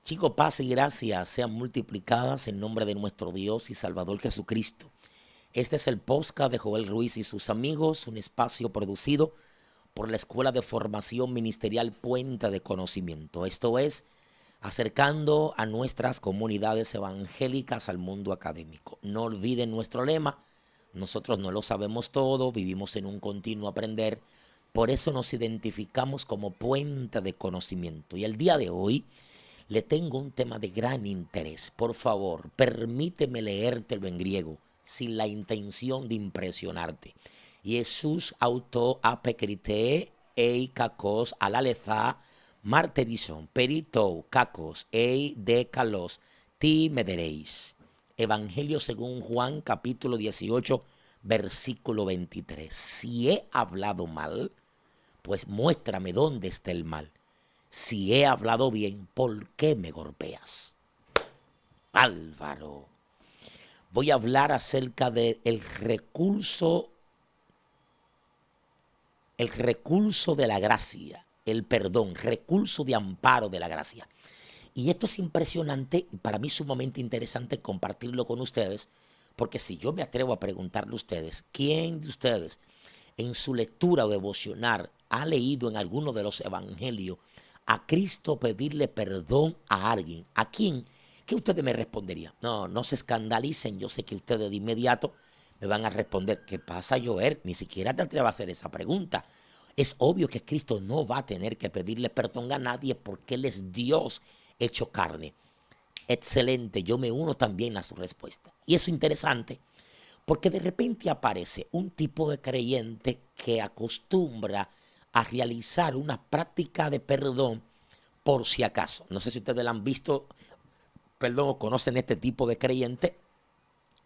Chicos, paz y gracia sean multiplicadas en nombre de nuestro Dios y Salvador Jesucristo. Este es el podcast de Joel Ruiz y sus amigos, un espacio producido por la Escuela de Formación Ministerial Puente de Conocimiento. Esto es, acercando a nuestras comunidades evangélicas al mundo académico. No olviden nuestro lema: nosotros no lo sabemos todo, vivimos en un continuo aprender. Por eso nos identificamos como puente de conocimiento. Y el día de hoy le tengo un tema de gran interés. Por favor, permíteme leértelo en griego, sin la intención de impresionarte. Jesús auto apekrite ei kakos alaleza marterison perito kakos ei de kalos ti medereis. Evangelio según Juan, capítulo 18, versículo 23. Si he hablado mal, pues muéstrame dónde está el mal. Si he hablado bien, ¿por qué me golpeas? Álvaro. Voy a hablar acerca del recurso de la gracia, el perdón, recurso de amparo de la gracia. Y esto es impresionante y para mí sumamente interesante compartirlo con ustedes, porque si yo me atrevo a preguntarle a ustedes, ¿quién de ustedes en su lectura o devocional ha leído en alguno de los evangelios a Cristo pedirle perdón a alguien? ¿A quién? ¿Qué ustedes me responderían? No, no se escandalicen. Yo sé que ustedes de inmediato me van a responder: ¿qué pasa, Joel? Ni siquiera te atrevas a hacer esa pregunta. Es obvio que Cristo no va a tener que pedirle perdón a nadie porque Él es Dios hecho carne. Excelente, yo me uno también a su respuesta. Y eso es interesante porque de repente aparece un tipo de creyente que acostumbra a realizar una práctica de perdón por si acaso. No sé si ustedes la han visto, perdón, o conocen este tipo de creyente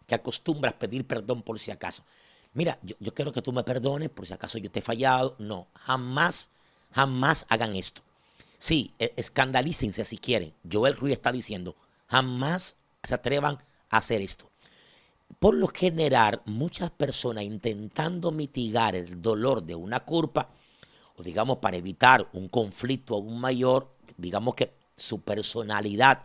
que acostumbra a pedir perdón por si acaso. Mira, yo quiero que tú me perdones por si acaso yo te he fallado. No, jamás, jamás hagan esto. Sí, escandalícense si quieren. Joel Ruiz está diciendo, jamás se atrevan a hacer esto. Por lo general, muchas personas intentando mitigar el dolor de una culpa, o digamos para evitar un conflicto aún mayor, digamos que su personalidad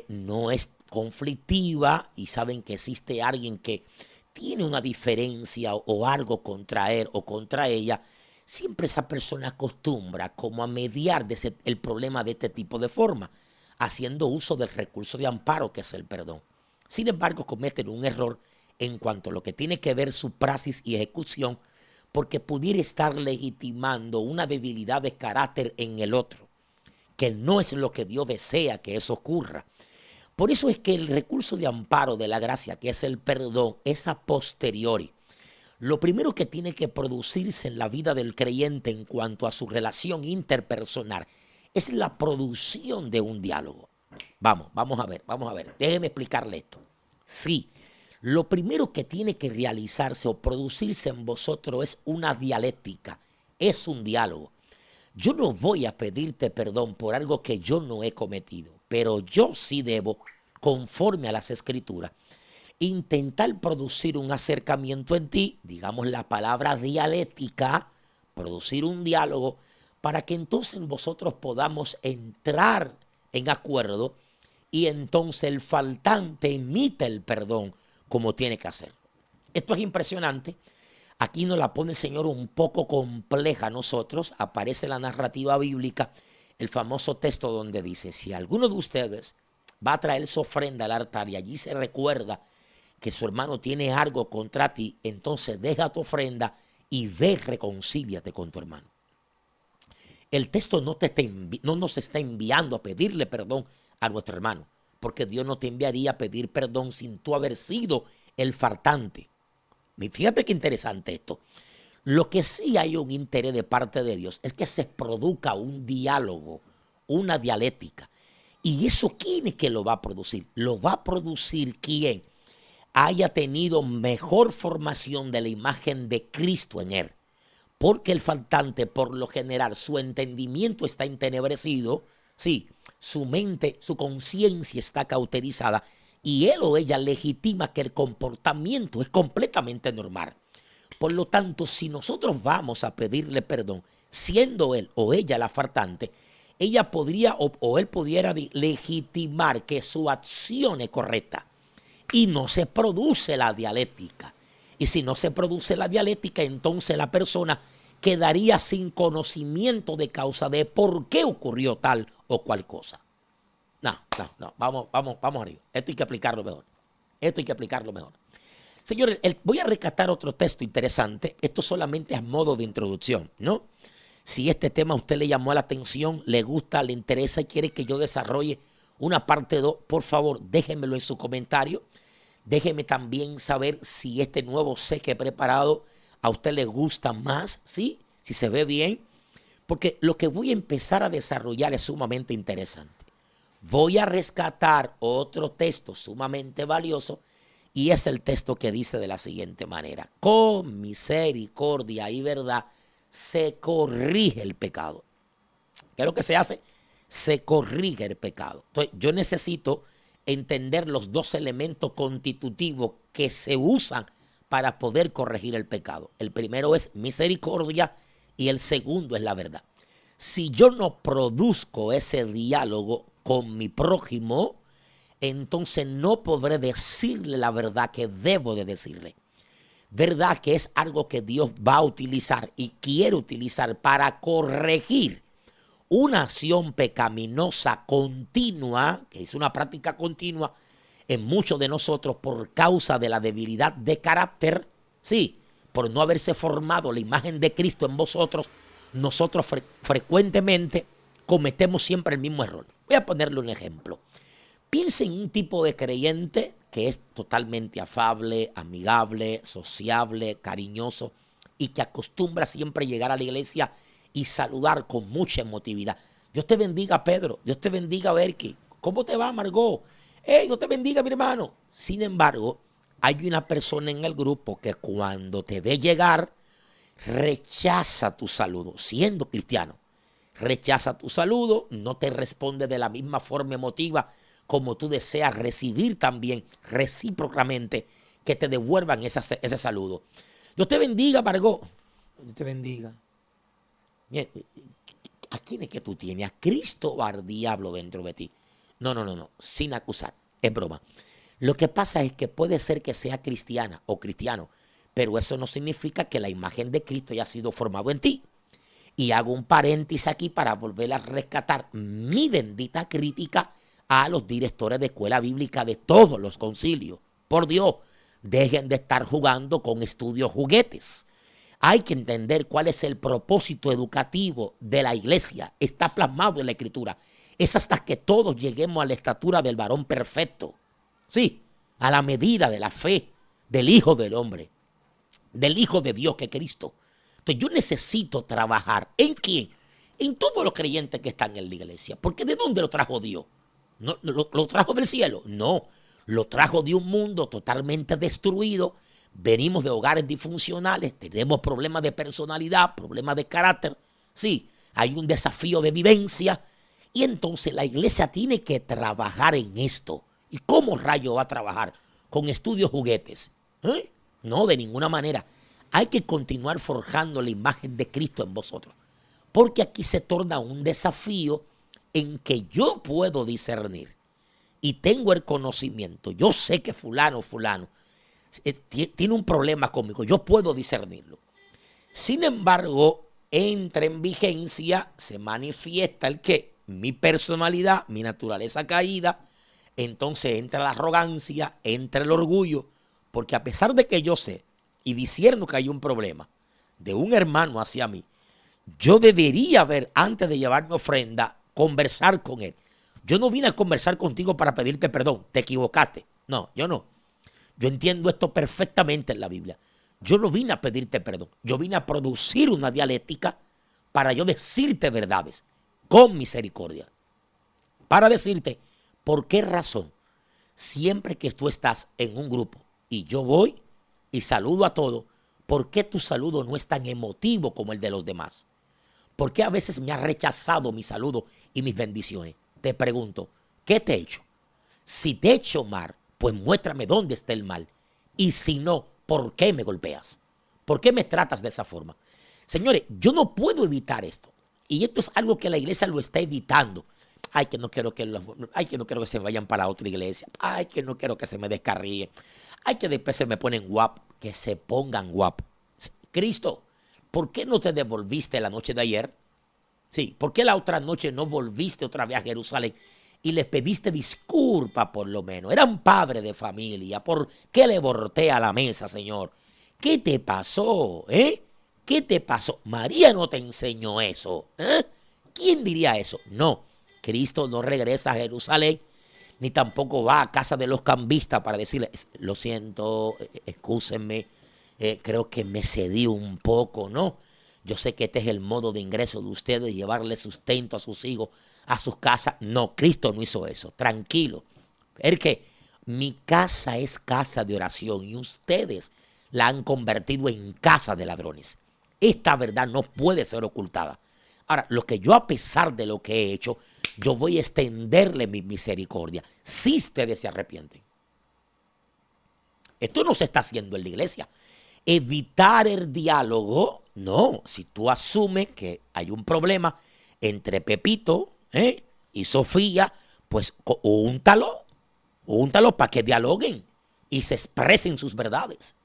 no es conflictiva y saben que existe alguien que tiene una diferencia o algo contra él o contra ella, siempre esa persona acostumbra como a mediar el problema de este tipo de forma, haciendo uso del recurso de amparo que es el perdón. Sin embargo, cometen un error en cuanto a lo que tiene que ver su praxis y ejecución, porque pudiera estar legitimando una debilidad de carácter en el otro, que no es lo que Dios desea que eso ocurra. Por eso es que el recurso de amparo de la gracia, que es el perdón, es a posteriori. Lo primero que tiene que producirse en la vida del creyente en cuanto a su relación interpersonal es la producción de un diálogo. Vamos a ver. Déjeme explicarle esto. Sí, lo primero que tiene que realizarse o producirse en vosotros es una dialéctica, es un diálogo. Yo no voy a pedirte perdón por algo que yo no he cometido, pero yo sí debo, conforme a las escrituras, intentar producir un acercamiento en ti, digamos la palabra dialéctica, producir un diálogo, para que entonces vosotros podamos entrar en acuerdo y entonces el faltante emite el perdón como tiene que hacer. Esto es impresionante. Aquí nos la pone el Señor un poco compleja a nosotros. Aparece la narrativa bíblica, el famoso texto donde dice: si alguno de ustedes va a traer su ofrenda al altar y allí se recuerda que su hermano tiene algo contra ti, entonces deja tu ofrenda y ve, reconcíliate con tu hermano. El texto no nos está enviando a pedirle perdón a nuestro hermano, porque Dios no te enviaría a pedir perdón sin tú haber sido el faltante. Fíjate qué interesante esto. Lo que sí hay un interés de parte de Dios es que se produzca un diálogo, una dialéctica. ¿Y eso quién es que lo va a producir? Lo va a producir quien haya tenido mejor formación de la imagen de Cristo en él. Porque el faltante, por lo general, su entendimiento está entenebrecido, sí, su mente, su conciencia está cauterizada y él o ella legitima que el comportamiento es completamente normal. Por lo tanto, si nosotros vamos a pedirle perdón, siendo él o ella la faltante, ella podría o él pudiera legitimar que su acción es correcta y no se produce la dialéctica. Y si no se produce la dialéctica, entonces la persona quedaría sin conocimiento de causa de por qué ocurrió tal o cual cosa. No, vamos arriba. Esto hay que aplicarlo mejor. Señores, voy a rescatar otro texto interesante. Esto solamente a modo de introducción, ¿no? Si este tema a usted le llamó la atención, le gusta, le interesa y quiere que yo desarrolle una parte 2, por favor, déjenmelo en su comentario. Déjeme también saber si este nuevo sé que he preparado a usted le gusta más, ¿sí? Si se ve bien. Porque lo que voy a empezar a desarrollar es sumamente interesante. Voy a rescatar otro texto sumamente valioso y es el texto que dice de la siguiente manera: con misericordia y verdad se corrige el pecado. ¿Qué es lo que se hace? Se corrige el pecado. Entonces, yo necesito entender los dos elementos constitutivos que se usan para poder corregir el pecado. El primero es misericordia y el segundo es la verdad. Si yo no produzco ese diálogo con mi prójimo, entonces no podré decirle la verdad que debo de decirle. Verdad que es algo que Dios va a utilizar y quiere utilizar para corregir una acción pecaminosa continua, que es una práctica continua en muchos de nosotros por causa de la debilidad de carácter, sí, por no haberse formado la imagen de Cristo en vosotros. Nosotros frecuentemente cometemos siempre el mismo error. Voy a ponerle un ejemplo. Piensa en un tipo de creyente que es totalmente afable, amigable, sociable, cariñoso y que acostumbra siempre llegar a la iglesia y saludar con mucha emotividad. Dios te bendiga, Pedro. Dios te bendiga, Berky. ¿Cómo te va, Margot? Hey, Dios te bendiga, mi hermano. Sin embargo, hay una persona en el grupo que cuando te ve llegar, rechaza tu saludo, siendo cristiano. Rechaza tu saludo, no te responde de la misma forma emotiva como tú deseas recibir también recíprocamente que te devuelvan ese saludo. Dios te bendiga, Margot. Dios te bendiga. ¿A quién es que tú tienes? ¿A Cristo o al diablo dentro de ti? No, sin acusar, es broma. Lo que pasa es que puede ser que sea cristiana o cristiano, pero eso no significa que la imagen de Cristo haya sido formado en ti. Y hago un paréntesis aquí para volver a rescatar mi bendita crítica a los directores de escuela bíblica de todos los concilios. Por Dios, dejen de estar jugando con estudios juguetes. Hay que entender cuál es el propósito educativo de la iglesia. Está plasmado en la Escritura. Es hasta que todos lleguemos a la estatura del varón perfecto. Sí, a la medida de la fe del Hijo del Hombre, del Hijo de Dios que es Cristo. Entonces yo necesito trabajar. ¿En quién? En todos los creyentes que están en la iglesia. Porque ¿de dónde lo trajo Dios? ¿No, lo trajo del cielo? No, lo trajo de un mundo totalmente destruido. Venimos de hogares disfuncionales, tenemos problemas de personalidad, problemas de carácter. Sí, hay un desafío de vivencia. Y entonces la iglesia tiene que trabajar en esto. ¿Y cómo rayo va a trabajar? ¿Con estudios juguetes? No, de ninguna manera. Hay que continuar forjando la imagen de Cristo en vosotros. Porque aquí se torna un desafío en que yo puedo discernir y tengo el conocimiento. Yo sé que fulano tiene un problema conmigo. Yo puedo discernirlo. Sin embargo, entra en vigencia, se manifiesta el que mi personalidad, mi naturaleza caída. Entonces entra la arrogancia, entra el orgullo. Porque a pesar de que yo sé y discierno que hay un problema de un hermano hacia mí, yo debería ver, antes de llevarme ofrenda, conversar con él. Yo no vine a conversar contigo para pedirte perdón. Te equivocaste. No, yo no. Yo entiendo esto perfectamente en la Biblia. Yo no vine a pedirte perdón. Yo vine a producir una dialéctica para yo decirte verdades con misericordia. Para decirte por qué razón siempre que tú estás en un grupo y yo voy y saludo a todos, ¿por qué tu saludo no es tan emotivo como el de los demás? ¿Por qué a veces me has rechazado mi saludo y mis bendiciones? Te pregunto, ¿qué te he hecho? Si te he hecho mal, pues muéstrame dónde está el mal. Y si no, ¿por qué me golpeas? ¿Por qué me tratas de esa forma? Señores, yo no puedo evitar esto. Y esto es algo que la iglesia lo está evitando. Ay, que no quiero ay, que no quiero que se vayan para otra iglesia. Ay, que no quiero que se me descarríe. Ay, que después se me ponen guapo. Que se pongan guapo. Cristo, ¿por qué no te devolviste la noche de ayer? Sí, ¿por qué la otra noche no volviste otra vez a Jerusalén y les pediste disculpa por lo menos? Eran padre de familia. ¿Por qué le voltea a la mesa, Señor? ¿Qué te pasó? ¿Qué te pasó? María no te enseñó eso. ¿Quién diría eso? No, Cristo no regresa a Jerusalén, ni tampoco va a casa de los cambistas para decirle, lo siento, excúsenme, creo que me cedí un poco, ¿no? Yo sé que este es el modo de ingreso de ustedes, llevarle sustento a sus hijos, a sus casas. No, Cristo no hizo eso. Tranquilo. Es que mi casa es casa de oración y ustedes la han convertido en casa de ladrones. Esta verdad no puede ser ocultada. Ahora, lo que yo, a pesar de lo que he hecho, yo voy a extenderle mi misericordia si ustedes se arrepienten. Esto no se está haciendo en la iglesia. Evitar el diálogo, no. Si tú asumes que hay un problema entre Pepito y Sofía, pues úntalo para que dialoguen y se expresen sus verdades.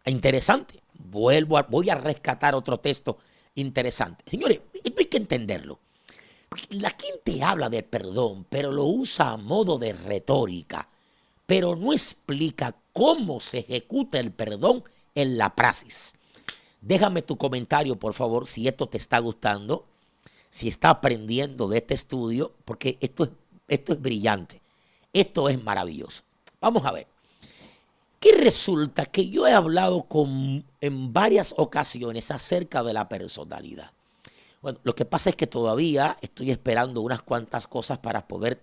Interesante. Voy a rescatar otro texto interesante. Señores, esto hay que entenderlo. La gente habla de perdón, pero lo usa a modo de retórica, pero no explica cómo se ejecuta el perdón en la praxis. Déjame tu comentario, por favor, si esto te está gustando, si está aprendiendo de este estudio, porque esto es brillante, esto es maravilloso. Vamos a ver. ¿Qué resulta? Que yo he hablado en varias ocasiones acerca de la personalidad. Bueno, lo que pasa es que todavía estoy esperando unas cuantas cosas para poder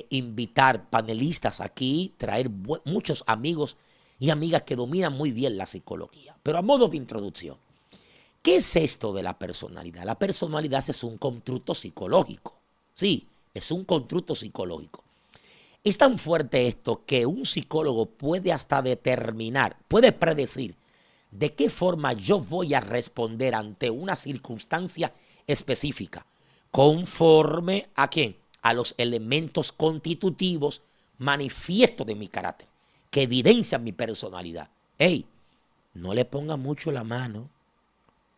invitar panelistas aquí, traer muchos amigos y amigas que dominan muy bien la psicología. Pero a modo de introducción, ¿qué es esto de la personalidad? La personalidad es un constructo psicológico. Sí, es un constructo psicológico. Es tan fuerte esto que un psicólogo puede hasta determinar, puede predecir de qué forma yo voy a responder ante una circunstancia específica, conforme a quién, a los elementos constitutivos manifiestos de mi carácter, que evidencian mi personalidad. Hey, no le ponga mucho la mano,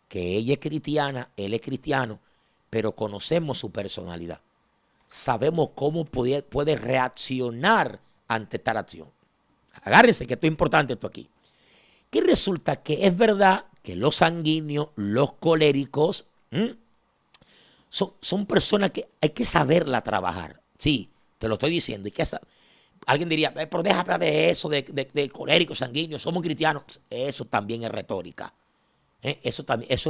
que ella es cristiana, él es cristiano, pero conocemos su personalidad. Sabemos cómo puede reaccionar ante tal acción. Agárrense que esto es importante esto aquí. Que resulta que es verdad que los sanguíneos, los coléricos, son personas que hay que saberla trabajar. Sí, te lo estoy diciendo. Alguien diría, pero déjame de eso, de coléricos, sanguíneos, somos cristianos. Eso también es retórica. Eso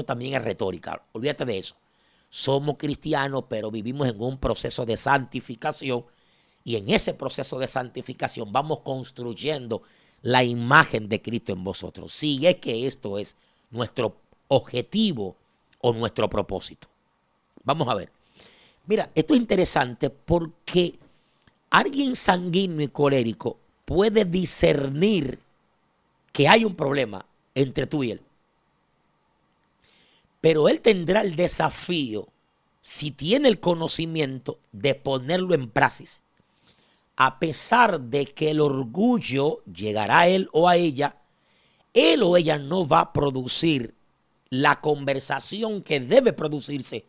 también es retórica. Olvídate de eso. Somos cristianos, pero vivimos en un proceso de santificación. Y en ese proceso de santificación vamos construyendo la imagen de Cristo en vosotros. Si es que esto es nuestro objetivo o nuestro propósito. Vamos a ver. Mira, esto es interesante porque alguien sanguíneo y colérico puede discernir que hay un problema entre tú y él. Pero él tendrá el desafío, si tiene el conocimiento, de ponerlo en praxis. A pesar de que el orgullo llegará a él o ella no va a producir la conversación que debe producirse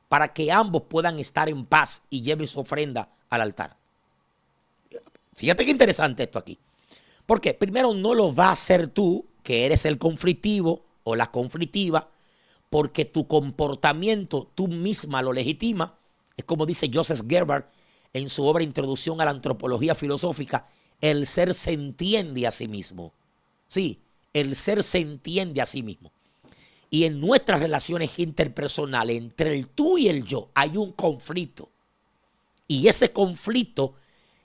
para que ambos puedan estar en paz y lleven su ofrenda al altar. Fíjate qué interesante esto aquí. Porque primero no lo va a hacer tú, que eres el conflictivo o la conflictiva, porque tu comportamiento tú misma lo legitima. Es como dice Joseph Goebbels en su obra Introducción a la Antropología Filosófica, el ser se entiende a sí mismo. Sí, el ser se entiende a sí mismo. Y en nuestras relaciones interpersonales, entre el tú y el yo, hay un conflicto. Y ese conflicto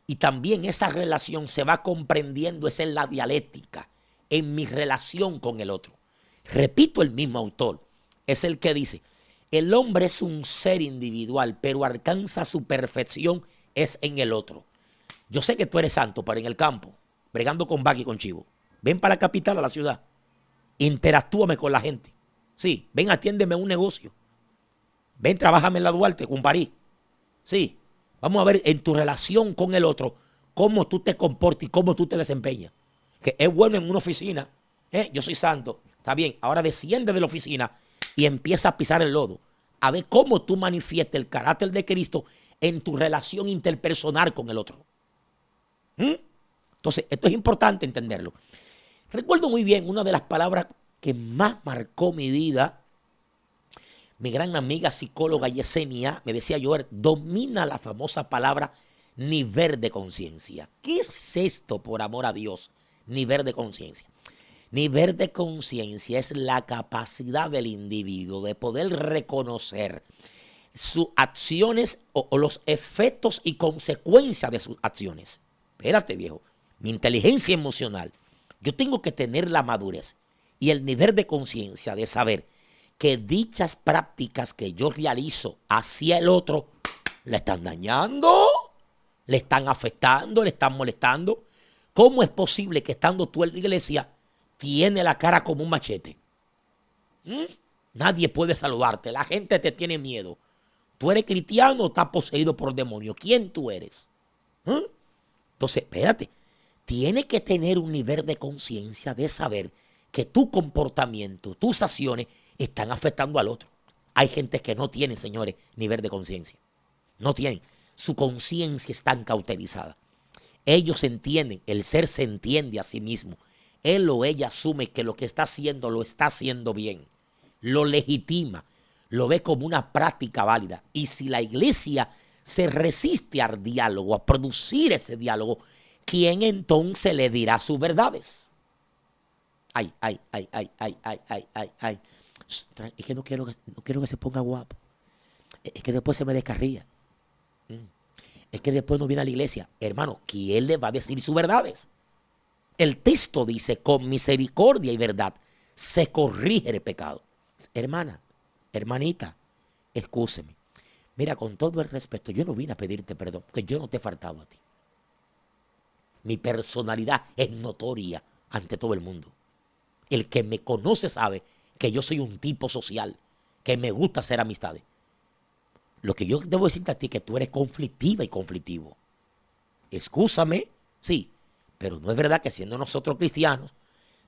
y también esa relación se va comprendiendo, es en la dialéctica, en mi relación con el otro. Repito, el mismo autor es el que dice, el hombre es un ser individual, pero alcanza su perfección es en el otro. Yo sé que tú eres santo, pero en el campo, bregando con vaca y con chivo. Ven para la capital, a la ciudad. Interactúame con la gente. Sí, ven, atiéndeme un negocio. Ven, trabájame en la Duarte, con París. Sí, vamos a ver en tu relación con el otro, cómo tú te comportas y cómo tú te desempeñas. Que es bueno en una oficina, yo soy santo, está bien, ahora desciende de la oficina y empieza a pisar el lodo. A ver cómo tú manifiestas el carácter de Cristo en tu relación interpersonal con el otro. Entonces, esto es importante entenderlo. Recuerdo muy bien una de las palabras que más marcó mi vida. Mi gran amiga psicóloga Yesenia me decía: Joel, domina la famosa palabra nivel de conciencia. ¿Qué es esto, por amor a Dios? Nivel de conciencia. Nivel de conciencia es la capacidad del individuo de poder reconocer sus acciones o los efectos y consecuencias de sus acciones. Espérate, viejo. Mi inteligencia emocional. Yo tengo que tener la madurez y el nivel de conciencia de saber que dichas prácticas que yo realizo hacia el otro le están dañando, le están afectando, le están molestando. ¿Cómo es posible que estando tú en la iglesia tiene la cara como un machete? Nadie puede saludarte, la gente te tiene miedo. ¿Tú eres cristiano o estás poseído por demonios? ¿Quién tú eres? Entonces, espérate, tienes que tener un nivel de conciencia de saber que tu comportamiento, tus acciones están afectando al otro. Hay gente que no tiene, señores, nivel de conciencia. No tienen. Su conciencia está cauterizada. Ellos entienden, el ser se entiende a sí mismo. Él o ella asume que lo que está haciendo lo está haciendo bien. Lo legitima, lo ve como una práctica válida. Y si la iglesia se resiste al diálogo, a producir ese diálogo, ¿quién entonces le dirá sus verdades? Ay. Es que no quiero que se ponga guapo. Es que después se me descarría. Es que después no viene a la iglesia. Hermano, ¿quién le va a decir sus verdades? El texto dice: con misericordia y verdad se corrige el pecado. Hermana, hermanita, excúseme. Mira, con todo el respeto, yo no vine a pedirte perdón, porque yo no te he faltado a ti. Mi personalidad es notoria ante todo el mundo. El que me conoce sabe que yo soy un tipo social, que me gusta hacer amistades. Lo que yo debo decirte a ti es que tú eres conflictiva y conflictivo. Excúsame, sí, pero no es verdad que siendo nosotros cristianos,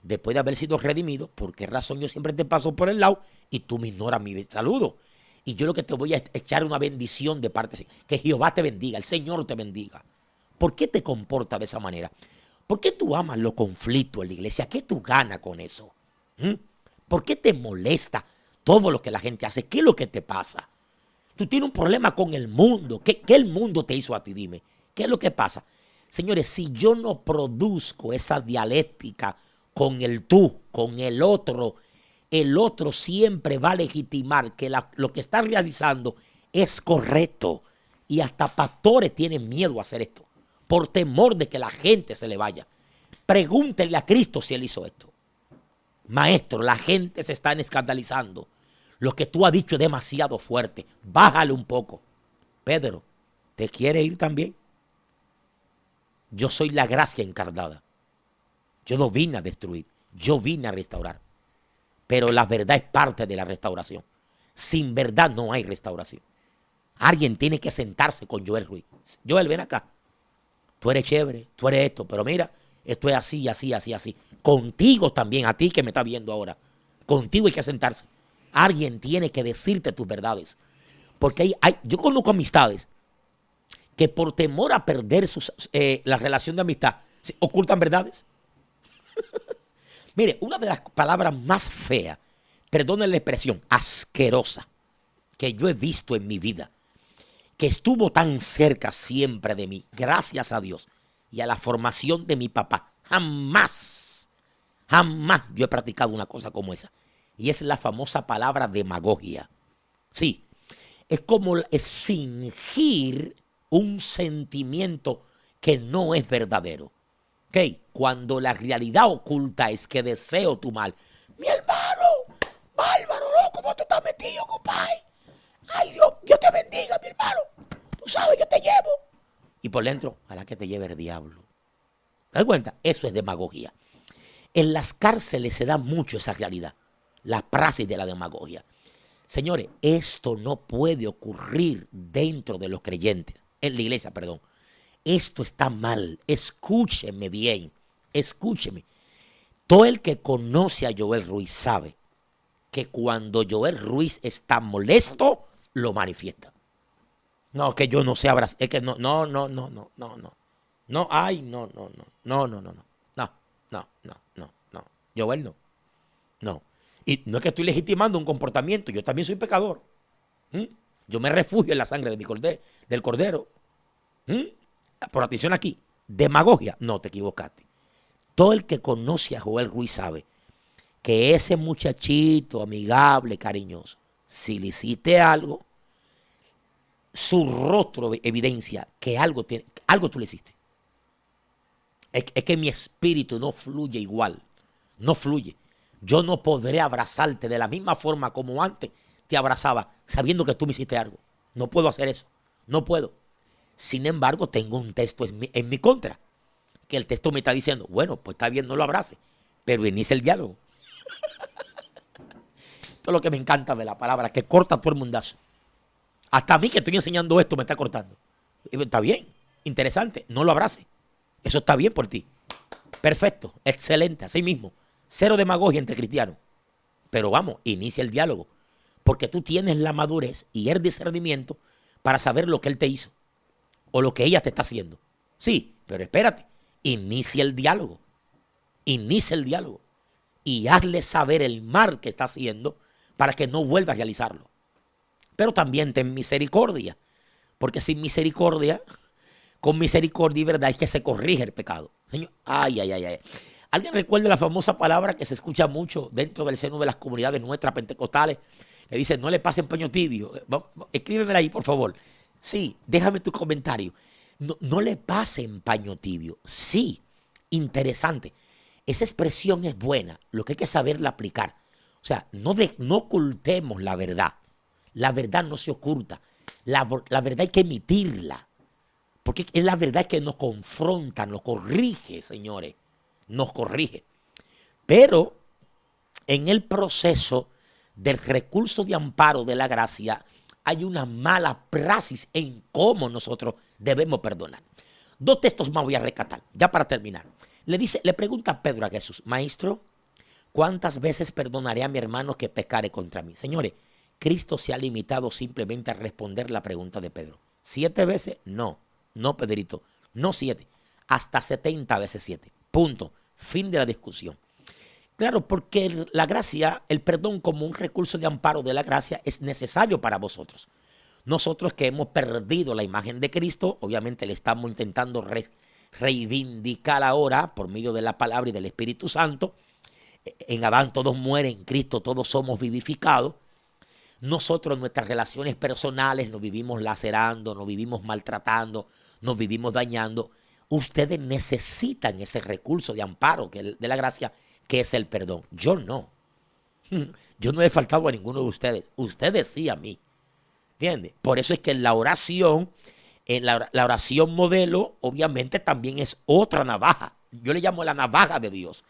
después de haber sido redimidos, ¿por qué razón yo siempre te paso por el lado y tú me ignoras mi saludo? Y yo lo que te voy a echar una bendición de parte, que Jehová te bendiga, el Señor te bendiga. ¿Por qué te comportas de esa manera? ¿Por qué tú amas los conflictos en la iglesia? ¿Qué tú ganas con eso? ¿Por qué te molesta todo lo que la gente hace? ¿Qué es lo que te pasa? Tú tienes un problema con el mundo. ¿Qué el mundo te hizo a ti? Dime. ¿Qué es lo que pasa? Señores, si yo no produzco esa dialéctica con el tú, con el otro siempre va a legitimar que lo que está realizando es correcto. Y hasta pastores tienen miedo a hacer esto, por temor de que la gente se le vaya. Pregúntenle a Cristo si él hizo esto. Maestro, la gente se está escandalizando. Lo que tú has dicho es demasiado fuerte. Bájale un poco. Pedro, ¿te quiere ir también? Yo soy la gracia encarnada. Yo no vine a destruir, yo vine a restaurar. Pero la verdad es parte de la restauración. Sin verdad no hay restauración. Alguien tiene que sentarse con Joel Ruiz. Joel, ven acá. Tú eres chévere, tú eres esto, pero mira, esto es así, así, así, así. Contigo también, a ti que me estás viendo ahora. Contigo hay que sentarse. Alguien tiene que decirte tus verdades. Porque yo conozco amistades que por temor a perder la relación de amistad, ocultan verdades. Mire, una de las palabras más feas, perdónen la expresión, asquerosa, que yo he visto en mi vida, que estuvo tan cerca siempre de mí, gracias a Dios y a la formación de mi papá. Jamás yo he practicado una cosa como esa. Y es la famosa palabra demagogia. Sí, es como fingir un sentimiento que no es verdadero. ¿Ok? Cuando la realidad oculta es que deseo tu mal. Mi hermano, bárbaro, loco, ¿cómo tú estás metido, compadre? Ay, Dios te bendiga, mi hermano. Tú sabes, yo te llevo. Y por dentro, a la que te lleve el diablo. ¿Te das cuenta? Eso es demagogia. En las cárceles se da mucho esa realidad. La praxis de la demagogia. Señores, esto no puede ocurrir dentro de los creyentes, en la iglesia, perdón. Esto está mal. Escúcheme bien. Escúcheme. Todo el que conoce a Joel Ruiz sabe que cuando Joel Ruiz está molesto, lo manifiesta. No, que yo no sé abrazar. Es que no, no, no, no, no, no, no. No, ay, no, no, no, no, no, no, no. No, no, no, no, no. Joel no. No. Y no es que estoy legitimando un comportamiento. Yo también soy pecador. ¿Mm? Yo me refugio en la sangre de del cordero. ¿Mm? Por atención aquí. Demagogia. No, te equivocaste. Todo el que conoce a Joel Ruiz sabe que ese muchachito amigable, cariñoso, si le hiciste algo, su rostro evidencia que algo tiene, algo tú le hiciste. Es que mi espíritu no fluye igual. No fluye. Yo no podré abrazarte de la misma forma como antes te abrazaba, sabiendo que tú me hiciste algo. No puedo hacer eso. No puedo. Sin embargo, tengo un texto en mi contra. Que el texto me está diciendo, bueno, pues está bien, no lo abrace, pero inicia el diálogo. Esto es lo que me encanta de la palabra, que corta todo el mundazo. Hasta a mí que estoy enseñando esto me está cortando. Está bien, interesante, no lo abrace. Eso está bien por ti. Perfecto, excelente, así mismo. Cero demagogia entre cristianos. Pero vamos, inicia el diálogo. Porque tú tienes la madurez y el discernimiento para saber lo que él te hizo. O lo que ella te está haciendo. Sí, pero espérate. Inicia el diálogo. Inicia el diálogo. Y hazle saber el mal que está haciendo para que no vuelva a realizarlo. Pero también ten misericordia. Porque sin misericordia, con misericordia y verdad es que se corrige el pecado. Señor, ay, ay, ay, ay. ¿Alguien recuerda la famosa palabra que se escucha mucho dentro del seno de las comunidades nuestras pentecostales? Que dice, no le pasen paño tibio. Escríbemela ahí, por favor. Sí, déjame tu comentario. No, no le pasen paño tibio. Sí, interesante. Esa expresión es buena. Lo que hay que saberla aplicar. O sea, no ocultemos la verdad. La verdad no se oculta. La verdad hay que emitirla. Porque es la verdad que nos confronta, nos corrige, señores. Nos corrige. Pero en el proceso del recurso de amparo de la gracia hay una mala praxis en cómo nosotros debemos perdonar. Dos textos más voy a rescatar, ya para terminar. Le pregunta Pedro a Jesús, maestro, ¿cuántas veces perdonaré a mi hermano que pecare contra mí? Señores, Cristo se ha limitado simplemente a responder la pregunta de Pedro. ¿7 veces? No, no, Pedrito, no 7, hasta 70 veces 7. Punto. Fin de la discusión. Claro, porque la gracia, el perdón como un recurso de amparo de la gracia es necesario para vosotros. Nosotros que hemos perdido la imagen de Cristo, obviamente le estamos intentando reivindicar ahora por medio de la palabra y del Espíritu Santo. En Adán todos mueren, en Cristo todos somos vivificados. Nosotros en nuestras relaciones personales nos vivimos lacerando, nos vivimos maltratando, nos vivimos dañando. Ustedes necesitan ese recurso de amparo de la gracia, que es el perdón. Yo no. Yo no he faltado a ninguno de ustedes. Ustedes sí a mí. ¿Entiendes? Por eso es que en la oración modelo, obviamente también es otra navaja. Yo le llamo la navaja de Dios.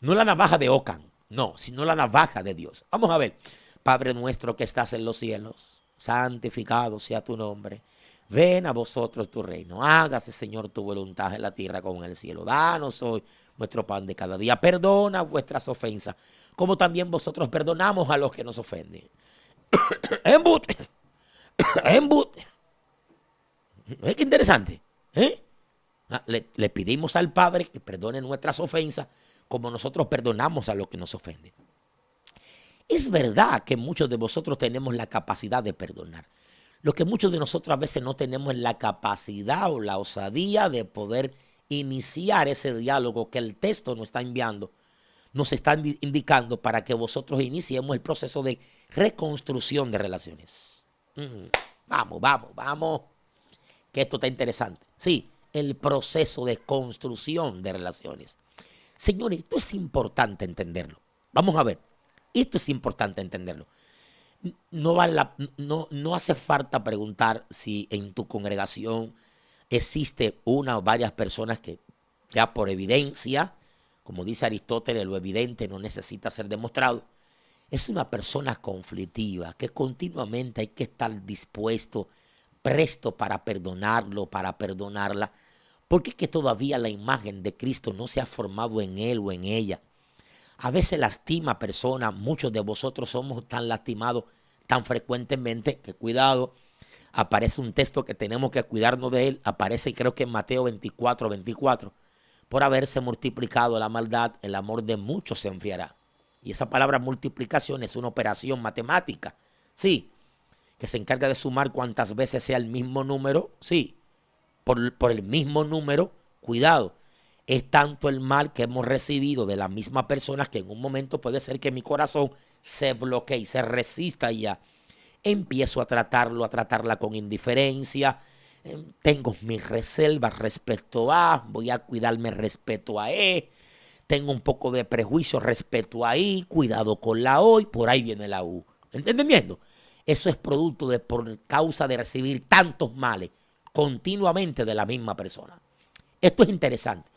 No la navaja de Ockham, no, sino la navaja de Dios. Vamos a ver. Padre nuestro que estás en los cielos, santificado sea tu nombre. Ven a vosotros tu reino. Hágase, Señor, tu voluntad en la tierra como en el cielo. Danos hoy nuestro pan de cada día. Perdona vuestras ofensas, como también vosotros perdonamos a los que nos ofenden. Embute. Embute. ¿Es que interesante? Le pedimos al Padre que perdone nuestras ofensas, como nosotros perdonamos a los que nos ofenden. Es verdad que muchos de vosotros tenemos la capacidad de perdonar. Lo que muchos de nosotros a veces no tenemos es la capacidad o la osadía de poder iniciar ese diálogo que el texto nos está enviando, nos está indicando para que vosotros iniciemos el proceso de reconstrucción de relaciones. Vamos, vamos, vamos, que esto está interesante. Sí, el proceso de construcción de relaciones. Señores, esto es importante entenderlo. Vamos a ver, esto es importante entenderlo. No hace falta preguntar si en tu congregación existe una o varias personas que ya por evidencia, como dice Aristóteles, lo evidente no necesita ser demostrado, es una persona conflictiva, que continuamente hay que estar dispuesto, presto para perdonarlo, para perdonarla, porque es que todavía la imagen de Cristo no se ha formado en él o en ella. A veces lastima a personas, muchos de vosotros somos tan lastimados tan frecuentemente que cuidado, aparece un texto que tenemos que cuidarnos de él, aparece creo que en Mateo 24:24, por haberse multiplicado la maldad, el amor de muchos se enfriará. Y esa palabra multiplicación es una operación matemática, sí, que se encarga de sumar cuantas veces sea el mismo número, sí, por el mismo número, cuidado. Es tanto el mal que hemos recibido de las mismas personas que en un momento puede ser que mi corazón se bloquee y se resista y ya. Empiezo a tratarlo, a tratarla con indiferencia. Tengo mis reservas respecto a, voy a cuidarme respecto a él. Tengo un poco de prejuicio respecto a I, cuidado con la O y por ahí viene la U. ¿Entendiendo? Eso es producto de por causa de recibir tantos males continuamente de la misma persona. Esto es interesante.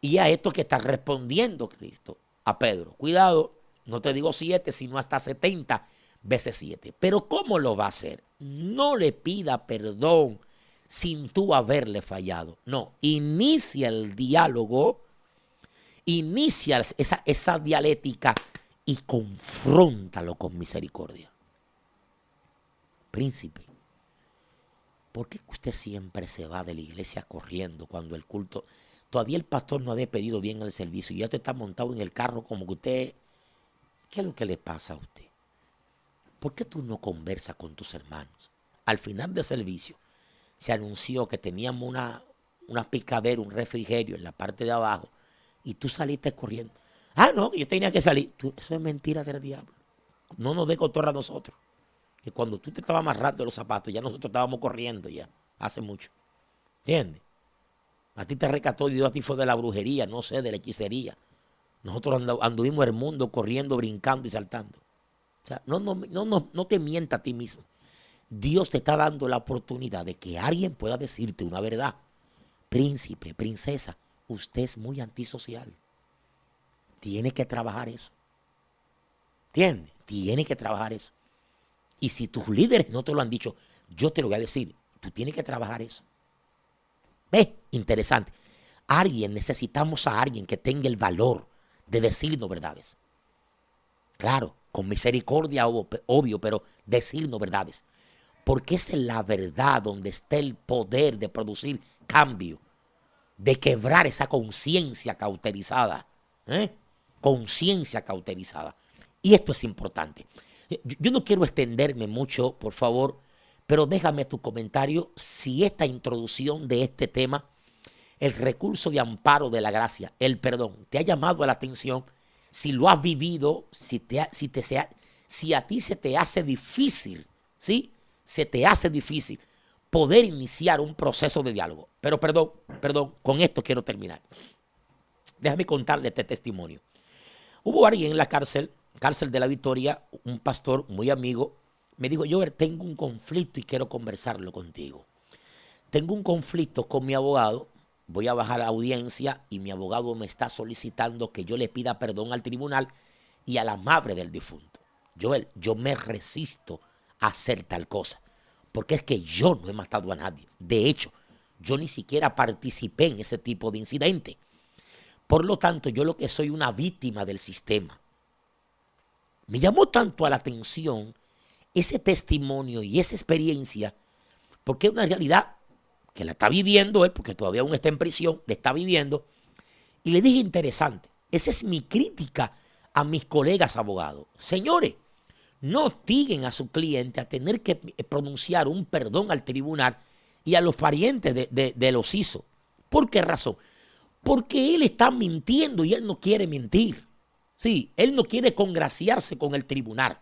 Y a esto que está respondiendo Cristo a Pedro. Cuidado, no te digo 7, sino hasta 70 veces 7. Pero ¿cómo lo va a hacer? No le pida perdón sin tú haberle fallado. No, inicia el diálogo, inicia esa dialéctica y confróntalo con misericordia. Príncipe, ¿por qué usted siempre se va de la iglesia corriendo cuando el culto... Todavía el pastor no ha despedido bien el servicio y ya usted está montado en el carro como que usted... ¿Qué es lo que le pasa a usted? ¿Por qué tú no conversas con tus hermanos? Al final del servicio se anunció que teníamos una picadera, un refrigerio en la parte de abajo y tú saliste corriendo. Ah, no, que yo tenía que salir. Eso es mentira del diablo. No nos dé cotorra a nosotros. Que cuando tú te estabas amarrando los zapatos, ya nosotros estábamos corriendo ya, hace mucho. ¿Entiendes? A ti te rescató Dios, a ti fue de la brujería, no sé, de la hechicería. Nosotros anduvimos el mundo corriendo, brincando y saltando. O sea, no te mientas a ti mismo. Dios te está dando la oportunidad de que alguien pueda decirte una verdad. Príncipe, princesa, usted es muy antisocial. Tiene que trabajar eso. ¿Entiendes? Tiene que trabajar eso. Y si tus líderes no te lo han dicho, yo te lo voy a decir. Tú tienes que trabajar eso. ¿Ves? Interesante. Necesitamos a alguien que tenga el valor de decirnos verdades. Claro, con misericordia, obvio, pero decirnos verdades. Porque esa es la verdad donde está el poder de producir cambio, de quebrar esa conciencia cauterizada. Conciencia cauterizada. Y esto es importante. Yo no quiero extenderme mucho, por favor, pero déjame tu comentario si esta introducción de este tema, el recurso de amparo de la gracia, el perdón, te ha llamado la atención, si lo has vivido, si a ti se te hace difícil, ¿sí? Se te hace difícil poder iniciar un proceso de diálogo. Pero perdón, con esto quiero terminar. Déjame contarle este testimonio. Hubo alguien en la cárcel de la Victoria, un pastor muy amigo, me dijo, yo tengo un conflicto y quiero conversarlo contigo. Tengo un conflicto con mi abogado, voy a bajar a audiencia y mi abogado me está solicitando que yo le pida perdón al tribunal y a la madre del difunto. Joel, yo me resisto a hacer tal cosa, porque es que yo no he matado a nadie. De hecho, yo ni siquiera participé en ese tipo de incidente. Por lo tanto, yo lo que soy una víctima del sistema. Me llamó tanto a la atención ese testimonio y esa experiencia, porque es una realidad que la está viviendo él, porque todavía aún está en prisión, le está viviendo. Y le dije, interesante, esa es mi crítica a mis colegas abogados. Señores, no obliguen a su cliente a tener que pronunciar un perdón al tribunal y a los parientes de los hizo. ¿Por qué razón? Porque él está mintiendo y él no quiere mentir. Sí, él no quiere congraciarse con el tribunal,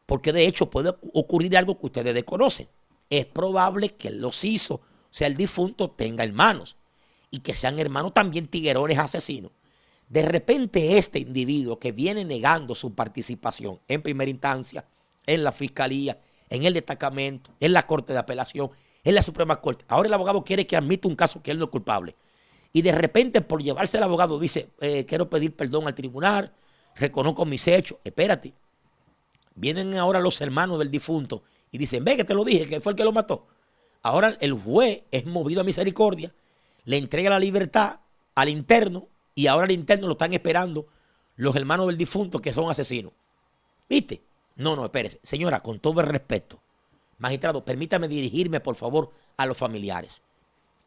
porque de hecho puede ocurrir algo que ustedes desconocen. Es probable que los hizo, o sea, el difunto tenga hermanos y que sean hermanos también tiguerones asesinos. De repente este individuo que viene negando su participación en primera instancia, en la fiscalía, en el destacamento, en la corte de apelación, en la Suprema Corte, ahora el abogado quiere que admita un caso que él no es culpable. Y de repente por llevarse el abogado dice, quiero pedir perdón al tribunal, reconozco mis hechos. Espérate, Vienen ahora los hermanos del difunto y dicen, ve que te lo dije, que fue el que lo mató. Ahora el juez es movido a misericordia, le entrega la libertad al interno y ahora al interno lo están esperando los hermanos del difunto que son asesinos. ¿Viste? No, espérese. Señora, con todo el respeto, magistrado, permítame dirigirme por favor a los familiares.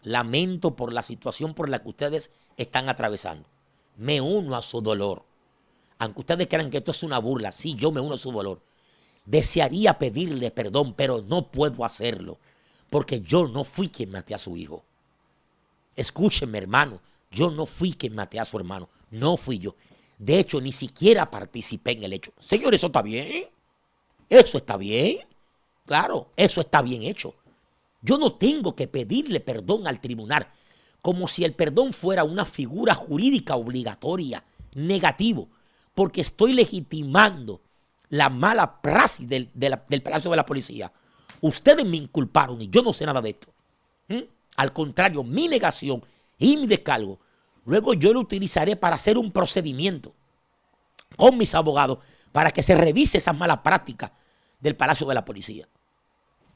Lamento por la situación por la que ustedes están atravesando. Me uno a su dolor. Aunque ustedes crean que esto es una burla, sí, yo me uno a su dolor. Desearía pedirle perdón, pero no puedo hacerlo, porque yo no fui quien maté a su hijo. Escúchenme, hermano, yo no fui quien maté a su hermano, no fui yo. De hecho, ni siquiera participé en el hecho. Señor, ¿eso está bien? ¿Eso está bien? Claro, eso está bien hecho. Yo no tengo que pedirle perdón al tribunal, como si el perdón fuera una figura jurídica obligatoria, negativo, porque estoy legitimando la mala praxis del Palacio de la Policía. Ustedes me inculparon y yo no sé nada de esto. Al contrario, mi negación y mi descargo, luego yo lo utilizaré para hacer un procedimiento con mis abogados para que se revise esas malas prácticas del Palacio de la Policía.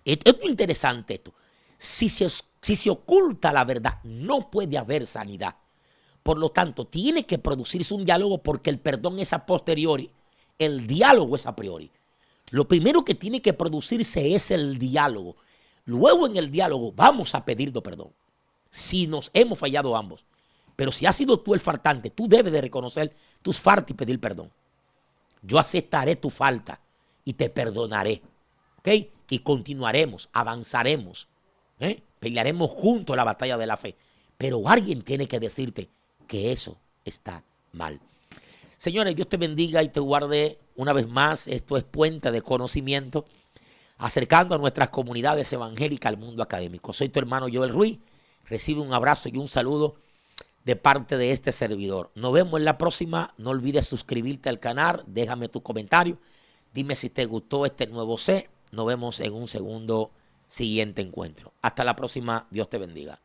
Esto es interesante esto. Si se oculta la verdad, no puede haber sanidad. Por lo tanto, tiene que producirse un diálogo porque el perdón es a posteriori, el diálogo es a priori. Lo primero que tiene que producirse es el diálogo. Luego en el diálogo vamos a pedirle perdón. Si nos hemos fallado ambos. Pero si has sido tú el faltante, tú debes de reconocer tus faltas y pedir perdón. Yo aceptaré tu falta y te perdonaré. ¿Ok? Y continuaremos, avanzaremos. Pelearemos juntos la batalla de la fe. Pero alguien tiene que decirte que eso está mal. Señores, Dios te bendiga y te guarde una vez más. Esto es Puente de Conocimiento, acercando a nuestras comunidades evangélicas al mundo académico. Soy tu hermano Joel Ruiz. Recibe un abrazo y un saludo de parte de este servidor. Nos vemos en la próxima. No olvides suscribirte al canal. Déjame tu comentario. Dime si te gustó este nuevo C. Nos vemos en un siguiente encuentro. Hasta la próxima. Dios te bendiga.